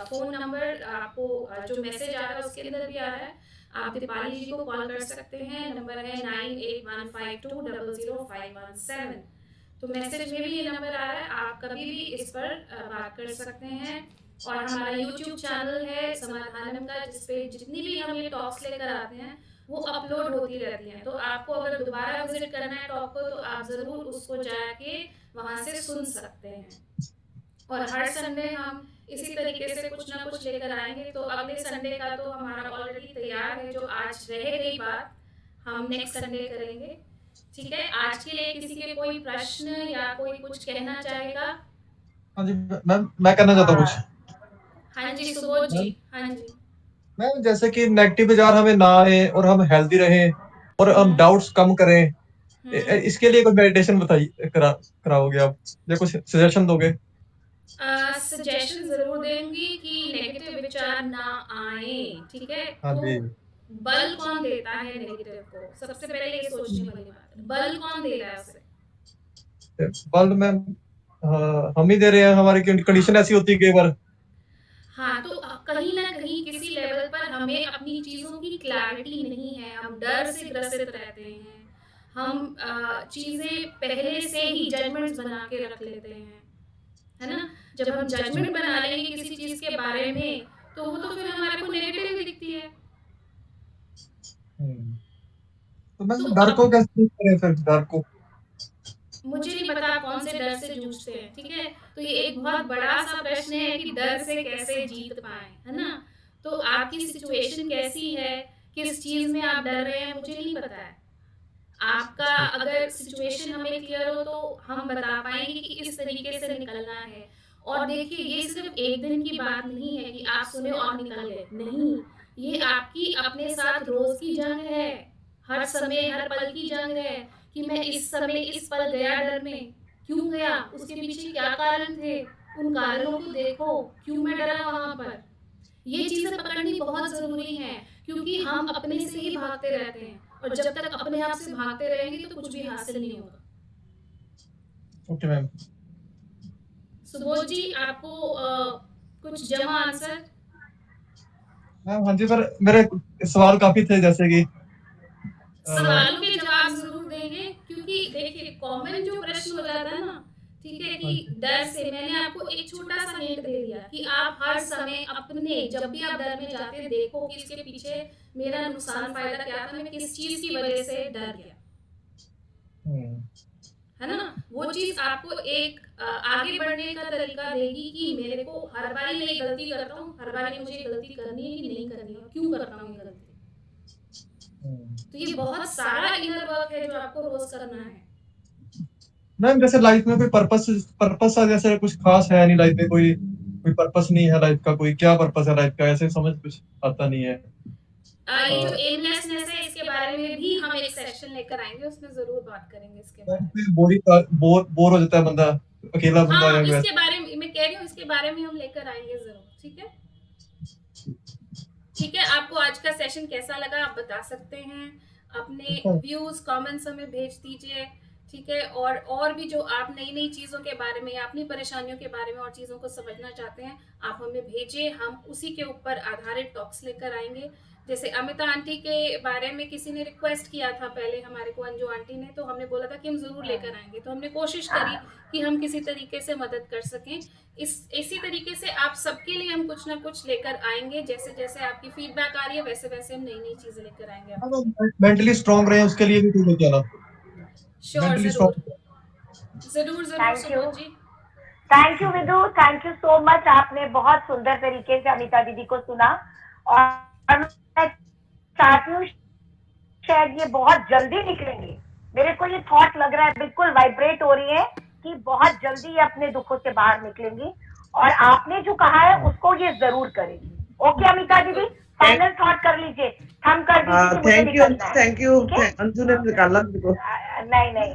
फ़ोन नंबर आपको जो मैसेज आ रहा है उसके अंदर भी आ रहा है। आप दीपाली जी को कॉल कर सकते हैं, नंबर है 9815200517। तो मैसेज में भी ये नंबर आ रहा है, आप कभी भी इस पर बात कर सकते हैं। और हमारा यूट्यूब चैनल है समाधानम का, जिसपे जितनी भी हम ये टॉक्स लेकर आते हैं वो अपलोड होती रहती हैं। तो आपको अगर दोबारा विजिट करना है टॉक को, तो आप ज़रूर उसको जाके वहाँ से सुन सकते हैं। और हर संडे हम इसी तरीके से कुछ ना कुछ लेकर आएंगे। तो अगले संडे का तो हमारा ऑलरेडी तैयार है, जो आज रह गई बात हम नेक्स्ट संडे करेंगे, ठीक है? आज के लिए किसी के कोई प्रश्न या कोई कुछ कहना चाहेगा? हाँ जी मैम, मैं कहना चाहता हूँ कुछ। हाँ जी सुबोध जी। हाँ जी। मैम जैसे कि नेगेटिव विचार हमें ना आए और हम हेल्दी रहें और हम डाउट्स कम करें, इसके लिए कोई मेडिटेशन बताइए, कराओगे आप या कुछ सजेशन दोगे? सजेशन जरूर देंगी कि नेगेटिव विचार ना आए, ठीक है? हाँ तो जी। बल कौन देता है नेगेटिव को? सबसे पहले ये सोचने वाली बात है, बल कौन दे रहा है उसे? बल मैम हम ही दे रहे हैं, हमारी कंडीशन ऐसी होती है कई बार। हाँ, तो कहीं ना कहीं किसी लेवल पर हमें अपनी चीजों की क्लैरिटी नहीं है, हम डर से ग्रसित रहते हैं, हम चीजें पहले से ही जजमेंट्स बना के रख लेते हैं, है ना? जब हम जजमेंट बना लेंगे किसी चीज के बारे में, तो वो तो फिर हमारे को नेगेटिव दिखती है। तो मैम डर को कैसे दूर करें फिर? डर को मुझे नहीं पता आप कौन से डर से जूझते हैं, ठीक है? तो ये एक बहुत बड़ा सा प्रश्न है कि डर से कैसे जीत पाए, है ना? तो आपकी सिचुएशन कैसी है, किस चीज में आप डर रहे हैं, मुझे नहीं पता है। आपका अगर सिचुएशन हमें क्लियर हो तो हम बता पाएंगे कि इस तरीके से निकलना है। और देखिए, ये सिर्फ एक दिन की बात नहीं है कि आप सुने और निकल गए, नहीं। ये आपकी अपने साथ रोज की जंग है, हर समय हर पल की जंग है कि मैं इस समय इस पल गया डर में, क्यों गया, उसके पीछे क्या कारण थे, उन कारणों को देखो, क्यों मैं डरा वहां पर। ये चीजें पकड़नी बहुत जरूरी है, क्योंकि हम अपने से ही भागते रहते हैं, और जब तक अपने आप से भागते रहेंगे तो कुछ भी हासिल नहीं होगा। Okay ma'am. सुबोध जी, आपको कुछ जमा आंसर? मैम हाँ जी, पर मेरे सवाल काफी थे, जैसे कि सवालों के जवाब जरूर देंगे, क्योंकि देखिए कॉमन जो प्रश्न हो जाता है ना, ठीक है, कि डर से मैंने आपको एक छोटा सा हिंट दे दिया कि आप हर समय अपने, जब भी आप डर में जाते हैं, देखो कि इसके पीछे मेरा नुकसान फायदा क्या था, मैं किस चीज की वजह से डर गया, है ना? वो चीज आपको एक आगे बढ़ने का तरीका देगी कि मेरे को हर बारी मैं ये गलती करता हूँ, हर बारी मुझे गलती करनी है कि नहीं करनी है, क्यों करता हूँ ये गलती। तो ये बहुत सारा इनर वर्क है जो आपको रोज करना है। मैम जैसे लाइफ में कोई पर्पस जैसे कुछ खास है नहीं, लाइफ में कोई पर्पस नहीं है लाइफ का, कोई क्या पर्पस है लाइफ का, ऐसे समझ कुछ आता नहीं है। ये जो एमलेसनेस है, इसके बारे में भी हम एक सेक्शन लेकर आएंगे, उसमें जरूर बात करेंगे इसके बारे में। बोर हो जाता है बंदा, अकेला बंदा हाँ, है। इसके बारे में मैं कह रही हूँ, इसके बारे में हम लेकर आएंगे जरूर, ठीक है? ठीक है, आपको आज का सेशन कैसा लगा आप बता सकते हैं, अपने व्यूज कमेंट्स हमें भेज दीजिए, ठीक है? और भी जो आप नई नई चीज़ों के बारे में या अपनी परेशानियों के बारे में और चीज़ों को समझना चाहते हैं, आप हमें भेजिए, हम उसी के ऊपर आधारित टॉक्स लेकर आएंगे। जैसे अमिता आंटी के बारे में किसी ने रिक्वेस्ट किया था पहले हमारे को, अंजू आंटी ने, तो हमने बोला था कि हम ज़रूर लेकर आएंगे, तो हमने कोशिश करी कि हम किसी तरीके से मदद कर सकें। इसी तरीके से आप सबके लिए हम कुछ ना कुछ लेकर आएंगे, जैसे जैसे आपकी फीडबैक आ रही है वैसे वैसे हम नई नई चीज़ें लेकर आएंगे। मेंटली स्ट्रांग रहे, उसके लिए भी कुछ क्या ना? श्योर, मेंटली जरूर स्ट्रांग। जरूर जरूर Thank you. Subodh ji. Thank you Vidu, thank you so much. आपने बहुत सुंदर तरीके से अमिता दीदी को सुना और मैं चाहती हूँ शायद ये बहुत जल्दी निकलेंगे। मेरे को ये थॉट लग रहा है, बिल्कुल वाइब्रेट हो रही है कि बहुत जल्दी ये अपने दुखों से बाहर निकलेंगी और आपने जो कहा है उसको ये जरूर करेगी। ओके अमिता दीदी, फाइनल थॉट कर लीजिए, थम कर दीजिए कि मुझे निकलना है। थैंक यू ठीक है? अंजू ने निकाला मेरे को। नहीं नहीं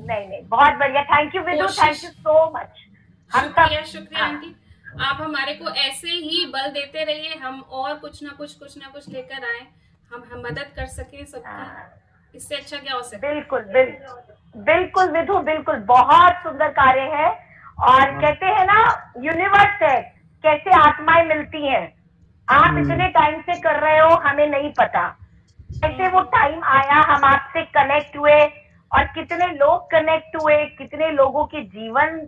नहीं नहीं, बहुत बढ़िया। Thank you Vidu, thank you so much. हम शुक्रिया सब शुक्रिया आंटी, आप हमारे को ऐसे ही बल देते रहिए, हम और कुछ ना कुछ लेकर आए, हम मदद कर सकें सबकी, इससे अच्छा क्या हो सकता है। बिल्कुल बिल्कुल विधु, बिल्कुल बहुत सुंदर कार्य है। और कहते हैं ना, यूनिवर्स है कैसे आत्माएं मिलती हैं। आप इतने टाइम से कर रहे हो, हमें नहीं पता कैसे वो टाइम आया, हम आपसे कनेक्ट हुए और कितने लोग कनेक्ट हुए, कितने लोगों के जीवन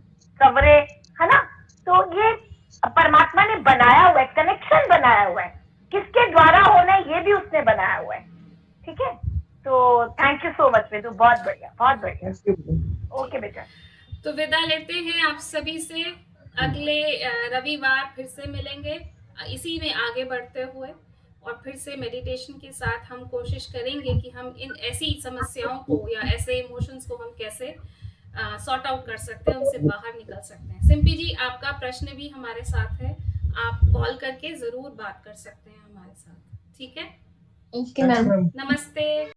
संवरे, है ना। तो ये परमात्मा ने बनाया हुआ है, कनेक्शन बनाया हुआ है, किसके द्वारा होना है ये भी उसने बनाया हुआ है। ठीक है, तो थैंक यू सो मच विदु, बहुत बढ़िया बहुत बढ़िया। ओके बेटा, तो विदा लेते हैं आप सभी से, अगले रविवार फिर से मिलेंगे इसी में आगे बढ़ते हुए, और फिर से मेडिटेशन के साथ हम कोशिश करेंगे कि हम इन ऐसी समस्याओं को या ऐसे इमोशंस को हम कैसे सॉर्ट आउट कर सकते हैं, उनसे बाहर निकल सकते हैं। सिंपी जी, आपका प्रश्न भी हमारे साथ है, आप कॉल करके जरूर बात कर सकते हैं हमारे साथ। ठीक है, ओके मैम। नमस्ते।